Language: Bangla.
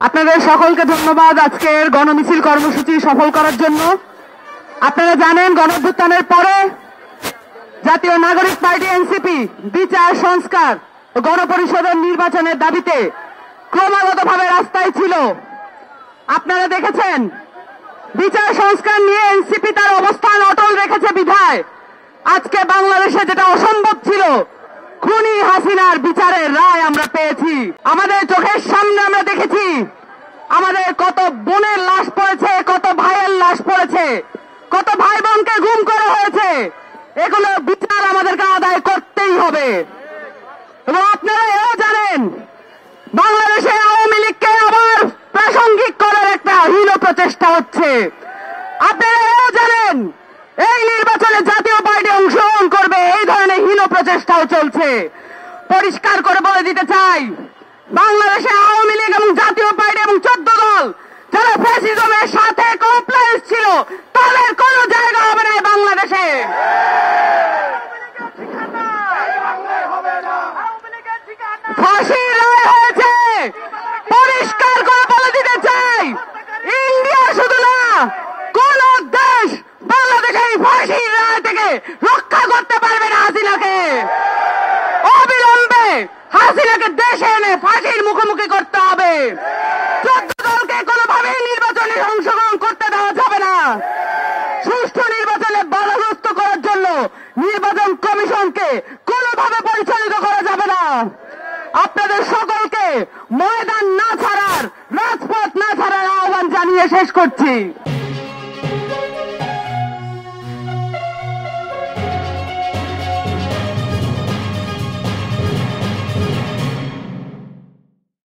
আপনাদের সকলকে ধন্যবাদ আজকের গণমিছিল কর্মসূচি সফল করার জন্য। আপনারা জানেন গণঅভ্যুত্থানের পরে জাতীয় নাগরিক পার্টি এনসিপি বিচার সংস্কার ও গণপরিষদের নির্বাচনের দাবিতে ক্রমাগতভাবে রাস্তায় ছিল। আপনারা দেখেছেন বিচার সংস্কার নিয়ে এনসিপি তার অবস্থান অটল রেখেছে বিধায় আজকে বাংলাদেশে যেটা অসম্ভব ছিল, খুনি হাসিনার বিচারের রায় আমরা পেয়েছি। আমাদের চোখের সামনে আমরা দেখেছি আমাদের কত বোনের লাশ পড়েছে, কত ভাইয়ের লাশ পড়েছে, কত ভাই বোনকে গুম করা হয়েছে। এগুলো বিচার আমাদেরকে আদায় করতেই হবে। এবং আপনারা এও জানেন বাংলাদেশে আওয়ামী লীগকে আবার প্রাসঙ্গিক করার একটা হীন প্রচেষ্টা হচ্ছে। আপনারা এও জানেন এই নির্বাচনে জাতীয় পার্টি অংশগ্রহণ করবে, এই ধরনের হীন প্রচেষ্টাও চলছে। পরিষ্কার করে বলে দিতে চাই, বাংলাদেশে আওয়ামী লীগ এবং জাতীয় পার্টি এবং 14 দল যারা ফ্যাসিজমের সাথে কমপ্লায়েন্স ছিল তাদের কোন জায়গা হবে না বাংলাদেশে। ফাঁসির রায় হয়েছে, পরিষ্কার করে বলে দিতে চাই, ইন্ডিয়া শুধু না কোন দেশ বাংলাদেশে এই ফাঁসির রায় থেকে রক্ষা করতে পারবে না হাসিনাকে। অবিলম্বে হাসিনাকে দেশে এনে ফাঁসির মুখোমুখি করতে হবে। 14 দলকে কোনোভাবেই নির্বাচনে অংশগ্রহণ করতে দেওয়া যাবে না। সুষ্ঠু নির্বাচনে বাধাগ্রস্ত করার জন্য নির্বাচন কমিশনকে কোনোভাবে পরিচালিত করা যাবে না। আপনাদের সকলকে ময়দান না ছাড়ার, রাজপথ না ছাড়ার আহ্বান জানিয়ে শেষ করছি।